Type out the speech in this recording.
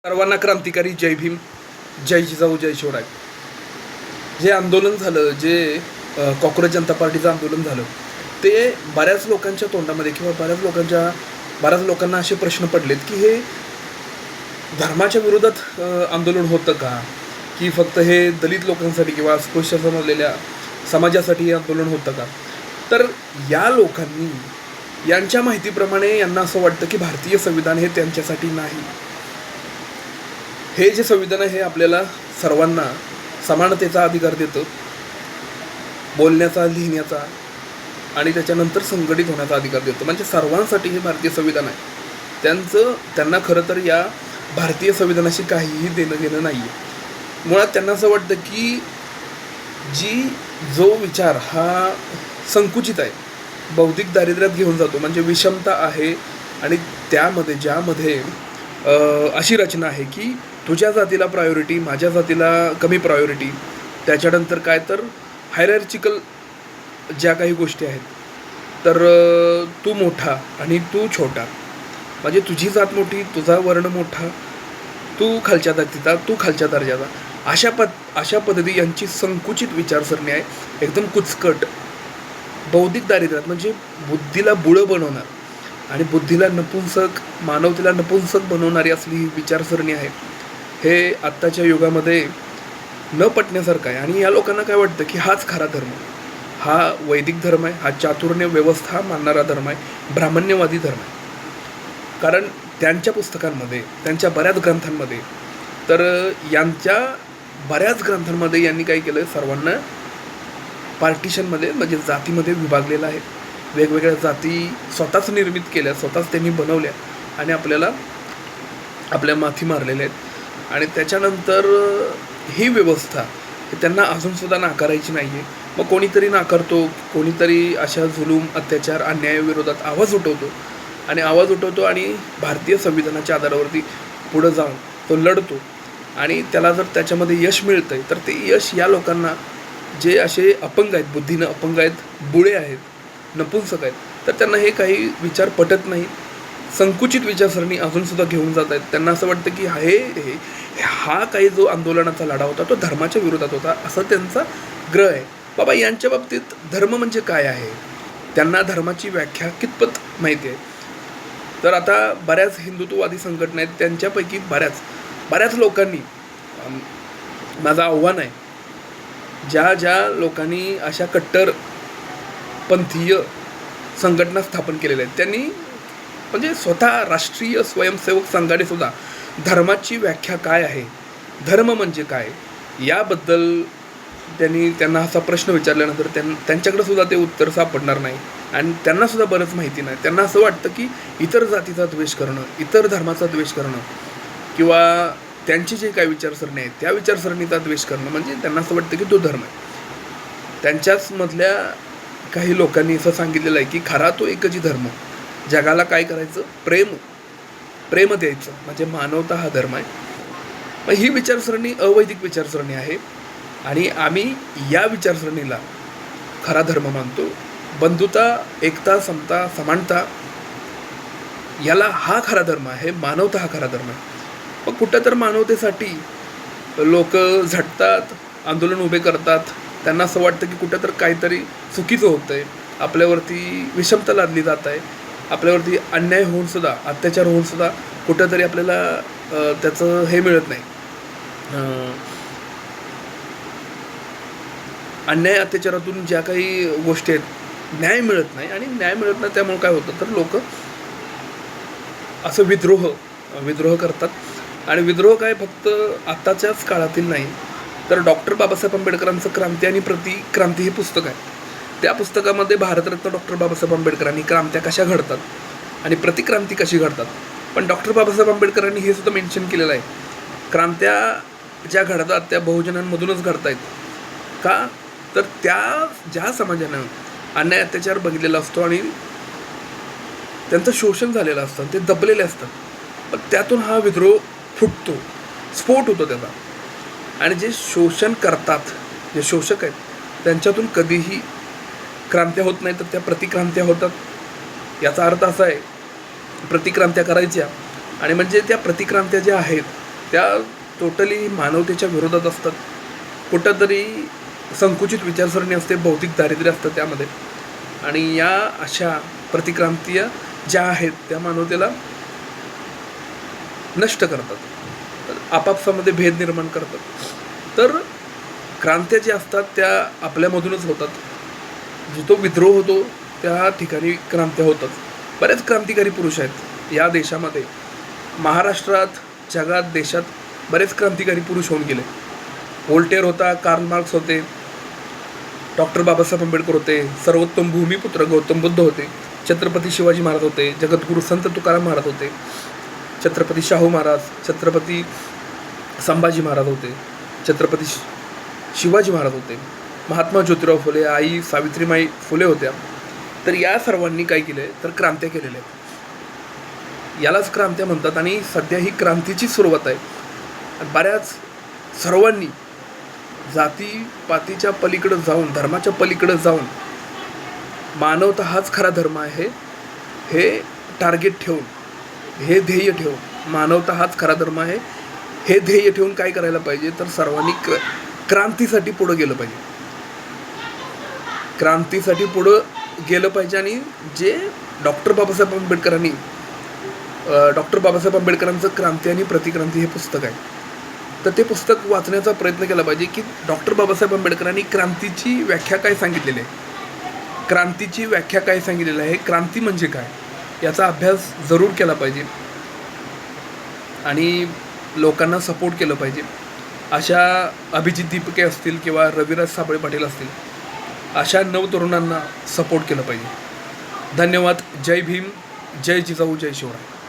सर्वांना क्रांतिकारी जय भीम, जय जिजाऊ, जय शिवराय. जे आंदोलन झालं, जे कॉक्रोच जनता पार्टीचं आंदोलन झालं, ते बऱ्याच लोकांच्या तोंडामध्ये किंवा बऱ्याच लोकांना असे प्रश्न पडलेत की हे धर्माच्या विरोधात आंदोलन होतं का, की फक्त हे दलित लोकांसाठी किंवा अस्पृश्य समजलेल्या समाजासाठी हे आंदोलन होतं का. तर या लोकांनी यांच्या माहितीप्रमाणे यांना असं वाटतं की भारतीय संविधान हे त्यांच्यासाठी नाही. हे जे संविधान आहे हे आपल्याला सर्वांना समानतेचा अधिकार देतं, बोलण्याचा, लिहिण्याचा आणि त्याच्यानंतर संघटित होण्याचा अधिकार देतं. म्हणजे सर्वांसाठी हे भारतीय संविधान आहे. त्यांना खरं तर या भारतीय संविधानाशी काहीही देणं घेणं नाही आहे. मुळात त्यांना असं वाटतं की जो विचार हा संकुचित आहे, बौद्धिक दारिद्र्यात घेऊन जातो, म्हणजे विषमता आहे आणि ज्यामध्ये अशी रचना आहे की तुझ्या जातीला प्रायोरिटी, माझ्या जातीला कमी प्रायोरिटी, त्याच्यानंतर काय तर हायरार्चिकल ज्या काही गोष्टी आहेत, तर तू मोठा आणि तू छोटा, म्हणजे तुझी जात मोठी, तुझा वर्ण मोठा, तू खालच्या जातीचा, तू खालच्या दर्जाचा, अशा पद्धती यांची संकुचित विचारसरणी आहे. एकदम कुचकट, बौद्धिक दारिद्र्यात म्हणजे बुद्धीला बुळं बनवणार आणि बुद्धीला नपुंसक, मानवतेला नपुंसक बनवणारी असली ही विचारसरणी आहे. हे आत्ताच्या युगामध्ये न पटण्यासारखं आहे. आणि या लोकांना काय वाटतं की हाच खरा धर्म, हा वैदिक धर्म आहे, हा चातुर्य व्यवस्था मानणारा धर्म आहे, ब्राह्मण्यवादी धर्म आहे. कारण त्यांच्या पुस्तकांमध्ये, त्यांच्या बऱ्याच ग्रंथांमध्ये, तर यांच्या बऱ्याच ग्रंथांमध्ये यांनी काय केलं, सर्वांना पार्टिशनमध्ये म्हणजे जातीमध्ये विभागलेलं आहे. वेगवेगळ्या जाती स्वतःच निर्मित केल्या, स्वतःच त्यांनी बनवल्या आणि आपल्या माथी मारलेल्या आहेत. आणि त्याच्यानंतर ही व्यवस्था त्यांना अजूनसुद्धा नाकारायची नाही आहे. मग कोणीतरी नाकारतो, कोणीतरी अशा जुलूम, अत्याचार, अन्यायाविरोधात आवाज उठवतो आणि भारतीय संविधानाच्या आधारावरती पुढं जाऊन तो लढतो. आणि त्याला जर त्याच्यामध्ये यश मिळतं आहे, तर ते यश या लोकांना, जे असे अपंग आहेत, बुद्धीनं अपंग आहेत, बुळे आहेत, नपुंसक आहेत, तर त्यांना हे काही विचार पटत नाही. संकुचित विचारसरणी अजूनसुद्धा घेऊन जात आहेत. त्यांना असं वाटतं की हा काही जो आंदोलनाचा लढा होता तो धर्माच्या विरोधात होता, असं त्यांचा ग्रह आहे. बाबा, यांच्या बाबतीत धर्म म्हणजे काय आहे, त्यांना धर्माची व्याख्या कितपत माहिती आहे. तर आता बऱ्याच हिंदुत्ववादी संघटना आहेत, त्यांच्यापैकी बऱ्याच लोकांनी, माझं आव्हान आहे, ज्या लोकांनी अशा कट्टरपंथीय संघटना स्थापन केलेल्या आहेत, त्यांनी म्हणजे स्वतः राष्ट्रीय स्वयंसेवक संघाने सुद्धा धर्माची व्याख्या काय आहे, धर्म म्हणजे काय, याबद्दल त्यांना असा प्रश्न विचारल्यानंतर त्यांच्याकडे सुद्धा ते उत्तर सापडणार नाही. आणि त्यांनासुद्धा बरंच माहिती नाही. त्यांना असं वाटतं की इतर जातीचा द्वेष करणं, इतर धर्माचा द्वेष करणं किंवा त्यांची जे काही विचारसरणी आहे त्या विचारसरणीचा द्वेष करणं म्हणजे त्यांना असं वाटतं की तो धर्म आहे. त्यांच्याच मधल्या काही लोकांनी असं सांगितलेलं आहे की खरा तो एकच धर्म, जगाला काय करायचं, प्रेम द्यायचं, म्हणजे मानवता हा धर्म आहे. मग ही विचारसरणी अवैदिक विचारसरणी आहे आणि आम्ही या विचारसरणीला खरा धर्म मानतो. बंधुता, एकता, समता, समानता, याला हा खरा धर्म आहे, मानवता हा खरा धर्म आहे. मग कुठं तर मानवतेसाठी लोक झटतात, आंदोलन उभे करतात. त्यांना असं वाटतं की कुठं तर काहीतरी चुकीचं होतं आहे, आपल्यावरती विषमता लादली जात आहे, आपल्यावरती अन्याय होऊनसुद्धा, अत्याचार होऊनसुद्धा कुठंतरी आपल्याला त्याचं हे मिळत नाही, अन्याय अत्याचारातून ज्या काही गोष्टी आहेत न्याय मिळत नाही. आणि न्याय मिळत नाही त्यामुळे काय होतं, तर लोक असं विद्रोह करतात. आणि विद्रोह काय फक्त आत्ताच्याच काळातील नाही, तर डॉक्टर बाबासाहेब आंबेडकरांचं क्रांती आणि प्रतिक्रांती हे पुस्तक आहे. त्या पुस्तकामध्ये भारतरत्न डॉक्टर बाबासाहेब आंबेडकरांनी क्रांत्या कशा घडतात आणि प्रतिक्रांती कशी घडतात, पण डॉक्टर बाबासाहेब आंबेडकरांनी हे सुद्धा मेन्शन केलेलं आहे, क्रांत्या ज्या घडतात त्या बहुजनांमधूनच घडत आहेत. का तर ज्या समाजानं अन्याय अत्याचार बघितलेला असतो आणि त्यांचं शोषण झालेलं असतं, ते दबलेले असतात, पण त्यातून हा विद्रोह फुटतो, स्फोट होतो त्याचा. आणि जे शोषण करतात, जे शोषक आहेत, त्यांच्यातून कधीही क्रांत्या होत नाही, तर त्या प्रतिक्रांत्या होतात. याचा अर्थ असा आहे, प्रतिक्रांत्या करायच्या आणि म्हणजे त्या प्रतिक्रांत्या ज्या आहेत त्या टोटली मानवतेच्या विरोधात असतात. कुठंतरी संकुचित विचारसरणी असते, भौतिक दारिद्र्य असतं त्यामध्ये. आणि या अशा प्रतिक्रांतीय ज्या आहेत त्या मानवतेला नष्ट करतात, तर आपापसामध्ये भेद निर्माण करतात. तर क्रांत्या ज्या असतात त्या आपल्यामधूनच होतात. जिथं विद्रोह होतो त्या ठिकाणी क्रांत्या होतात. बरेच क्रांतिकारी पुरुष आहेत या देशामध्ये, महाराष्ट्रात, जगात, देशात बरेच क्रांतिकारी पुरुष होऊन गेले. व्होल्टेअर होता, कार्ल मार्क्स होते, डॉक्टर बाबासाहेब आंबेडकर होते, सर्वोत्तम भूमिपुत्र गौतम बुद्ध होते, छत्रपती शिवाजी महाराज होते, जगद्गुरू संत तुकाराम महाराज होते, छत्रपती शाहू महाराज, छत्रपती संभाजी महाराज होते, छत्रपती शिवाजी महाराज होते, महात्मा ज्योतिराव फुले, आई सावित्रीमाई फुले होत्या. तर या सर्वांनी काय केलं आहे तर क्रांत्या केलेल्या आहेत. यालाच क्रांत्या म्हणतात. आणि सध्या ही क्रांतीची सुरुवात आहे. बऱ्याच सर्वांनी जातीपातीच्या पलीकडं जाऊन, धर्माच्या पलीकडं जाऊन, मानवता हाच खरा धर्म आहे हे टार्गेट ठेवून, हे ध्येय ठेवून, मानवता हाच खरा धर्म आहे हे ध्येय ठेवून काय करायला पाहिजे तर सर्वांनी क्रांतीसाठी पुढं गेलं पाहिजे. क्रांतीसाठी पुढं गेलं पाहिजे. आणि जे डॉक्टर बाबासाहेब आंबेडकरांचं क्रांती आणि प्रतिक्रांती हे पुस्तक आहे, तर ते पुस्तक वाचण्याचा प्रयत्न केला पाहिजे की डॉक्टर बाबासाहेब आंबेडकरांनी क्रांतीची व्याख्या काय सांगितलेली आहे, क्रांतीची व्याख्या काय सांगितलेलं आहे, क्रांती म्हणजे काय याचा अभ्यास जरूर केला पाहिजे आणि लोकांना सपोर्ट केलं पाहिजे. अशा अभिजित दीपके असतील किंवा रविराज साबळे पाटील असतील, अशा नवतरुणांना सपोर्ट केलं पाहिजे. धन्यवाद. जय भीम, जय जिजाऊ, जय शिवराय.